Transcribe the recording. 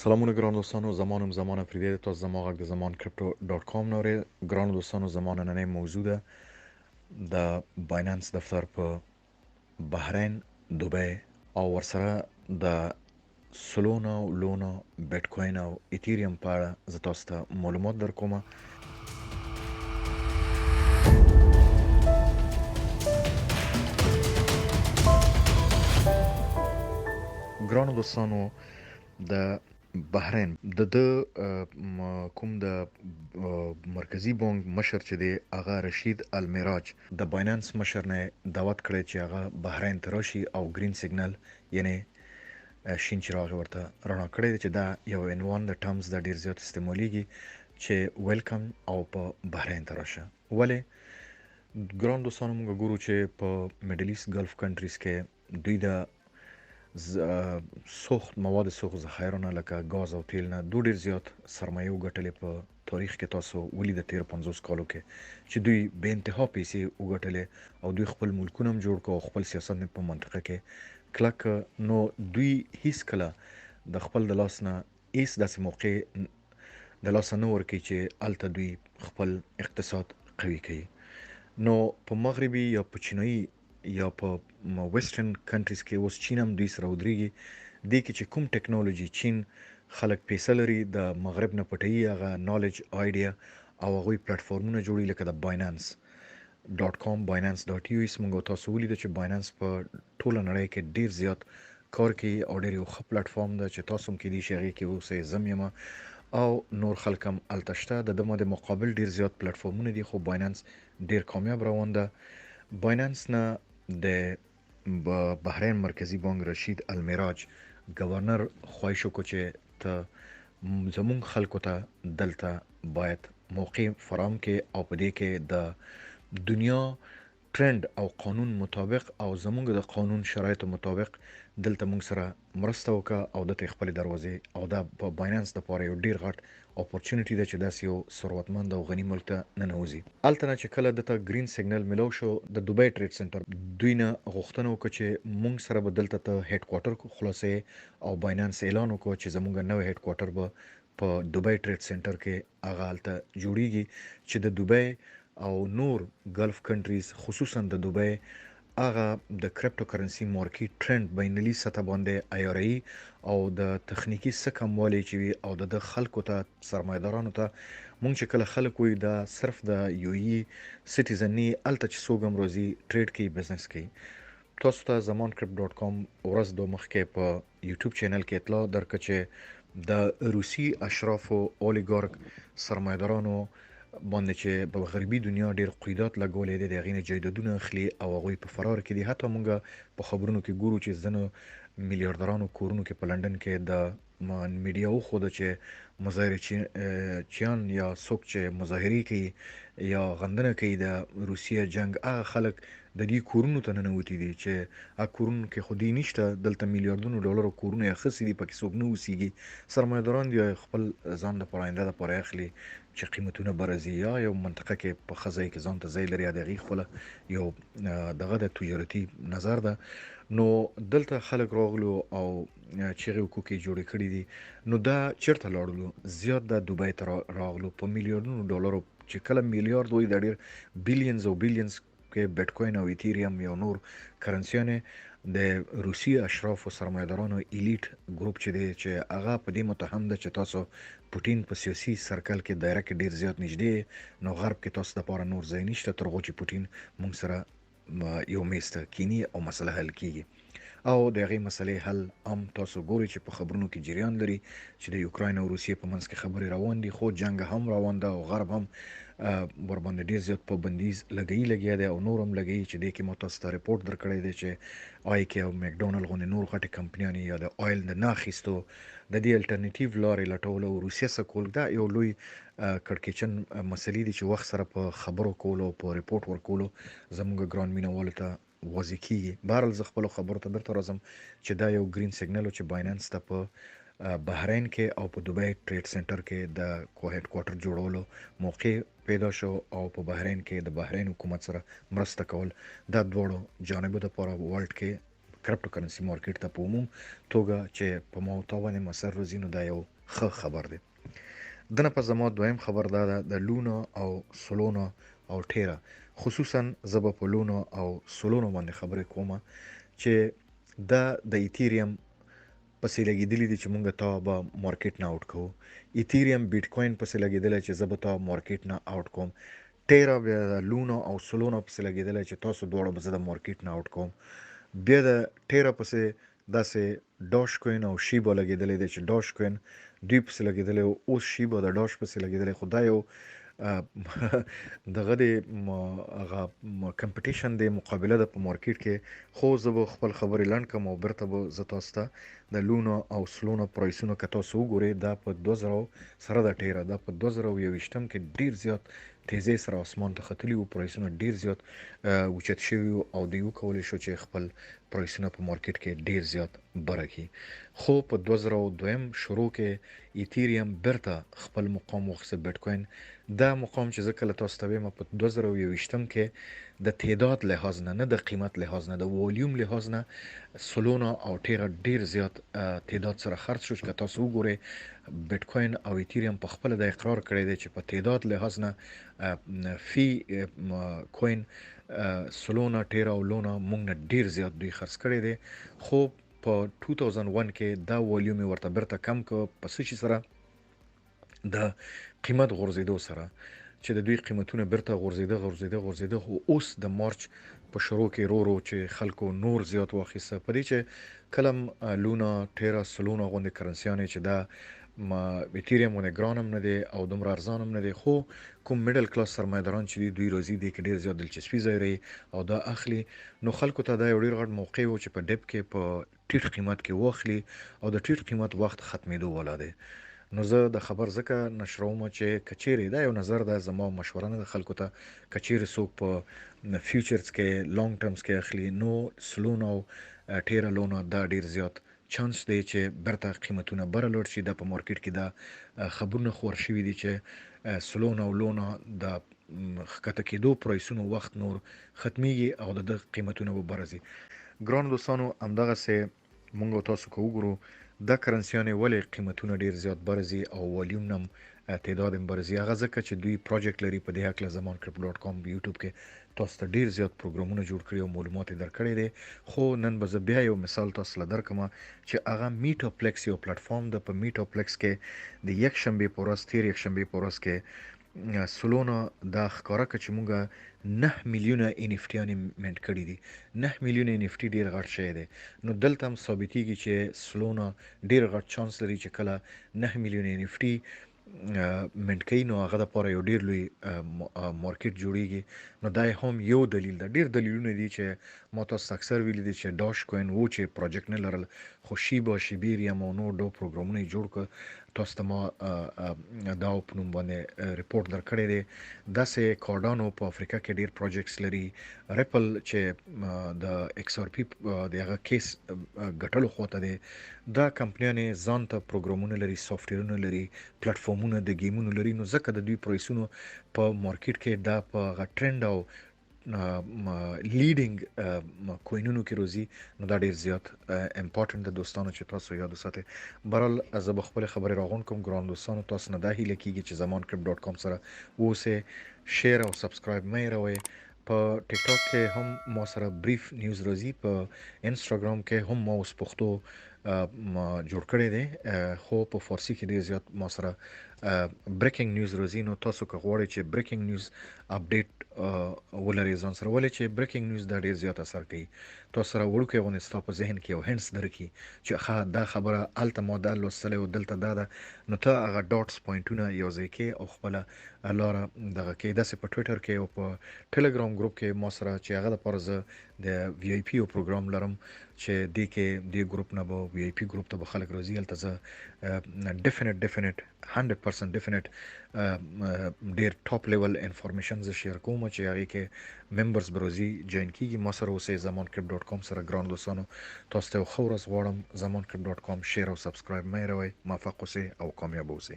سلامونه ګران دوستانو زمانم زمانه پریده تاسو زما غږ د زمان کریپټو ډاټ کام نورې ګران دوستانو زمانه نننۍ موضوع ده د باینانس دفتر په بحرین دوبۍ او ورسره د سولونا لونا بیت کوین او ایتریوم په اړه زه تاسو ته معلومات درکوم. ګران دوستانو د بحرین د کوم د مرکزی بانک مشر چې دی هغه رشید المراج د باینانس مشر نه دعوت کړی چې هغه بحرین ته راشي او گرین سیګنل یعنی شین چراغ ورته رڼا کړی دی چې دا یو عنوان د ټرمز د ډیر زیات استعمالیږي چې ویلکم او په بحرین ته راشه. ولې ګران دوستانو موږ ګورو چې په میډل ایست ګلف کنټریز کې دوی د سوخت مواد سوخت ذخایرونه لکه غاز او تیل نه دوه ډیر زیات سرمایه وګټلې په تاریخ کې تاسو ولید 13-50 کالو کې چې دوی به انتها پیسې وګټلې او دوی خپل ملکونه هم جوړ کړو خپل سیاست په منطقه کې کلک نو دوی هیڅ کله د خپل د لاس نه ایس داسې موقع د لاس نه ورکړي چې الته دوی خپل اقتصاد قوي کړي. نو په مغربي یا په چینایي یا په ویسټرن کنټریز کې اوس چین هم دوی سره ودرېږي دې کې چې کوم ټیکنالوژي چین خلک پیسې لري د مغرب نه پټوي هغه نالج آیډیا او هغوی پلیټفارمونه جوړي لکه د باینانس ډاټ کام باینانس ډاټ یو اس موږ تاسو ولید چې باینانس په ټوله نړۍ کې ډیر زیات کار کوي او ډیر یو ښه پلیټفارم ده چې تاسو هم کې دي شي هغې کې اوسئ زم یم او نور خلک هم هلته شته د دمه د مقابل ډیر زیات پلیټفارمونه دي خو باینانس ډیر کامیاب روان ده. باینانس نه د بحرین مرکزی بانک رشید المراج گورنر خواهش وکړ چې ته زموږ خلکو ته دلته باید موقع فراهم کې او په دې کې د دنیا ټرند او قانون مطابق او زموږ د قانون شرایطو مطابق دلته موږ سره مرسته وکړه او د خپل دروازې او د باینانس د پاره یو ډیر غټ اپورچونټی ده چې داس یو ثروتمند او غنی ملک ته ننوځي. الته چې کله د گرین سیګنل ملو شو د دوبۍ ټریډ سنټر دوی نه غوښتنه وکړه چې موږ سره به دلته ته هډ کوارټر خلاصې او باینانس اعلان وکړ چې زموږ نوې هډ کوارټر به په دوبۍ ټریډ سنټر کې هغه الته جوړیږي چې د دوبۍ او نور ګلف کنټریز خصوصا د دوبۍ هغه د کریپټو کرنسي مارکیټ ټرند بینالي سطح باندې عیاري او د تخنیکی څه کموالی چې او د خلکو ته سرمایدارانو ته مونږ چې کله خلک وي دا صرف د یو ای سټیزنی الته چې سوګم روزي ټریډ کوي بزنس کوي. تاسو ته زمان کریپټو ډاټ کام ورځ دوه مخکې په یوټیوب چینل کې اطلاع درکړه چې د روسي اشرافو اولیګارک سرمایدارانو باندې چې په غربي دنیا ډیر قیدات لګولې دي دغه نه جیدادونه اخلي او هغه په فرار کې دي. حتی مونږ په خبرونو کې ګورو چې ځنه میلیارډرانو کورونو کې په لندن کې د میډیا خو د چې مظاهره چیان یا څوک چې مظاهره کوي یا غندنه کوي د روسیه جنگ هغه خلک د دې کورونو ته نه وتی دي چې هغه کورونو کې خودي نشته دلته میلیارډونو ډالر کورونه یې خسي دي پکې څوک نه وسیږي سرمایداران دی خپل ځان د پراینده د پاره اخلي چې قیمتونه برازي یا یو منطقه کې په خزای کې ځان ته ځای لري دغه خپل یو دغه د تجارتي نظر ده. نو دلته خلک راغلو او چیرې کوکي جوړې کړې دي نو دا چیرته لاړلو زیات د دوبۍ ته راغلو په میلیارډونو ډالر چې کله میلیارډ وي د ډیر بلینز او بلینز کې بیت کوین او ایتریوم یو نور کرنسیانه د روسي اشراف او سرمایدارانو الیټ ګروپ چې دی چې هغه په دې متهم ده چې تاسو پوتین په سیاسي سرکل کې دایره کې ډیر زیات نږدې نو غرب کې تاسو د پاره نور ځای نشته ترغو چې پوتین مونږ سره یو میسته کینی او مسله حل کیږي او دغه مسلې حل هم تاسو ګورئ چې په خبرونو کې جریان لري چې د یوکرين او روسیې په منځ کې خبرې روان دي خو جنگ هم روان ده او غرب هم ور باندې ډیر زیات پابندیز لګیا دی او نور هم لګي چې د کې متوسط ریپورت درکړی دی چې آی کې او مکډونالډ غونې نور غټه کمپنیانه یا د آیل د ناخیستو د دې الټرنیټیو لارې لټول او روسیه سره کول دا یو لوی کړکېچن مسلې دي چې وخت سره په خبرو کولو په ریپورت ورکولو زموږ ګران مینوال ته واضح کیږي. بهرحال زه خپل خبرو ته درته راځم چې دا یو گرین سیګنل چې باینانس ته په بحرین کې او په دوبۍ ټریډ سنټر کې د هډ کوارټر جوړولو موقع پیدا شو او په بحرین کې د بحرین حکومت سره مرسته کول د دوړو جانبو د پاره ورلد کې کرپټو کرنسي مارکیټ ته په عموم توګه چې په ما او تا باندې مسر روزي نو دا یو ښه خبر دی. دنه په زما دویم خبر دا ده د لونا او سولونا او ټیرا، خصوصا زه به په لونا او سولونا باندې خبرې کومه چې دا د ایتیریم پسې لګېدلي دي چې مونږ تا به مارکیټ نه آوټ کوو. ایتیریم بیټ کوین پسې لګېدلی چې زه به تا مارکیټ نه آوټ کوم. ټیرا بیا د لونا او سولونا پسې لګېدلی چې تاسو دواړه به زه د مارکیټ نه آوټ کوم. بیا د ټیرا پسې داسې ډاش کوین او شیبا لګېدلی دی چې ډاش کوین دوی پسې لګېدلی او اوس شیبا د ډاش پسې لګېدلی. خو دا یو دغه د هغه کمپټیشن دی، مقابله ده په مارکیټ کې. خو زه به خپل خبرې لنډ کړم او بیرته به زه تاسو ته د لونا او سولونا پرایسونه که تاسو وګورئ دا په 2000 سره د ټیرا دا په 2021 کې ډیر زیات تیزی سره اسمان ته ختلي وو، پرایسونه ډیر زیات اوچت شوي وو او دوی وکولی شو چې خپل پرایسونه په مارکیټ کې ډیر زیات بره کړي. خو په 2002 شروع کې ایتیریم بیرته خپل مقام واخیسته. بیټ کوین دا مقام چې زه کله تاسو ته وایم په 2021 کې د تعداد لحاظ نه د قیمت لحاظ نه د والیوم لحاظ نه سولونا او ټیرا ډیر زیات تعداد سره خرڅ شو. چې تاسو وګورئ بیټ کوین او ایتیریم په خپل د اقرار کړی دی چې په تعداد لحاظ نه فی کوین سولونا ټیرا او لونا مونږ نه ډیر زیات دوی خرڅ کړی دی. خو په 2001 کې دا والیوم ورته بیرته کم کړ په څه شي سره د قیمت غورځېدو سره چې د دوی قیمتونه بیرته غورځېده. خو اوس د مارچ په شروع کې رو چې خلکو نور زیات واخیسته په دې چې کلم لونا ټیرا سولونا غوندې کرنسیانې چې دا ایتیریم غوندې ګران هم نه دی او دومره ارزان هم نه دی. خو کوم میډل کلاس سرمایه‌داران چې دوی راځي دي کې ډیر زیات دلچسپي ظاهروي او دا اخلي، نو خلکو ته دا یو ډیر غټ موقع و چې په ډیپ کې په ټیټ قیمت کې واخلي او د ټیټ قیمت وخت ختمېدو والا دی. نو زه د خبر ځکه نشروم چې کچېرې دا یو نظر ده، زما مشوره نه ده خلکو ته، کچېرې څوک په فیوچرز کې لانګ ټرمز کې اخلي نو سولونا او ټیرا لونا دا ډیر زیات چانس دی چې برته قیمتونه بره لوړ شي. دا په مارکیټ کې دا خبرونه خور شوي دي چې سولونا او لونا د ښکته کېدو پرایسونو وخت نور ختمیږي او د قیمتونه به بره ځي. ګرانو دوستانو همدغسې مونږ تاسو که وګورو دا کرنسیانې ولې قیمتونه ډیر زیات برزي او والیوم هم تعداد هم برزي. هغه ځکه چې دوی پروجیکټ لري په دې هکله زمانکریپټو.com یوټیوب کې تاسو ته ډیر زیات پروګرامونه جوړ کړي او معلومات یې درکړي دي. خو نن به زه بیا یو مثال تاسو له درکم چې هغه میټاپلیکس یو پلیټفارم ده. په میټاپلیکس کې د یکشنبې په ورځ تیر یکشنبې په ورځ کې سولونا دا ښکاره کړه چې مونږه 9 میلیونه NFT-یانې منټ کړي دي. 9 میلیونه NFT ډیر غټ شی دی. نو دلته هم ثابتېږي چې سولونا ډیر غټ چانس لري چې کله 9 میلیونه NFT منټ کوي نو هغه دپاره یو ډیر لوی مارکیټ جوړیږي. نو دا هم یو دلیل ده. ډیر دلیلونه دي چې ما تاسو ته اکثر ویلي دي چې ډاش کوین و چې پروجیکټ نه لرل خو شیبا شیبیریم او نور ډو پروګرامونه یې جوړ کړه. تاسو ته ما دا په نوم باندې ریپورټ درکړی دی. داسې کارډانو په افریقا کې ډیر پروجیکټس لري. ریپل چې د XRP د هغه کیس ګټلو خواته دی. دا کمپنیانې ځان ته پروګرامونه لري، سافټویرونه لري، پلیټفارمونه د گیمونو لري. نو ځکه د دوی پرایسونو په مارکیټ کې دا په هغه ټرند او لیډینګ کوینونو کې روزي. نو دا ډیر زیات امپورټنت د دوستانو چې تاسو یاد وساتئ. بهرحال زه به خپل خبرې راغونډ کوم. ګران دوستانو تاسو نه دا هیله کیږي چې زمانکریپټو.com سره اوسئ، شیر او سبسکرایب مې راوي. په ټیک ټاک کې هم ما سره بریف نیوز راځي، په انستګرام کې هم ما اوس پښتو جوړ کړی دی خو په فارسی کې ډیر زیات ما سره بریکینګ نیوز راځي. نو تاسو که غواړئ چې بریکینګ نیوز اپډیټ ولرئ ځان سره، ولې چې بریکینګ نیوز دا ډیر زیات اثر کوي. تاسو سره وړوکی غوندې ستا په ذهن کې یو هینټس درکړي چې ښه دا خبره هلته ما دا لوستلی او دلته دا ده، نو ته هغه ډاټس پوینټونه یو ځای کې او خپله لاره دغه کې. داسې په ټویټر کې او په ټیلیګرام ګروپ کې ما سره چې هغه دپاره زه د VIP یو پروګرام لرم چې دې کې دې ګروپ نه به VIP ګروپ ته به خلک راځي. هلته زه ډیفینټ 100% ډیفینټ ډیر ټاپ لیول انفارمیشن زه شیر کوم چې هغې کې ممبرز به راځي جوین کېږي. ما سره اوسئ زمانکریپټو.com سره. ګران دوستانو تاسو ته یو ښه ورځ غواړم. زمانکریپټو.com شیر او سبسکرایب مې راوئ. موفق اوسئ او کامیاب اوسئ.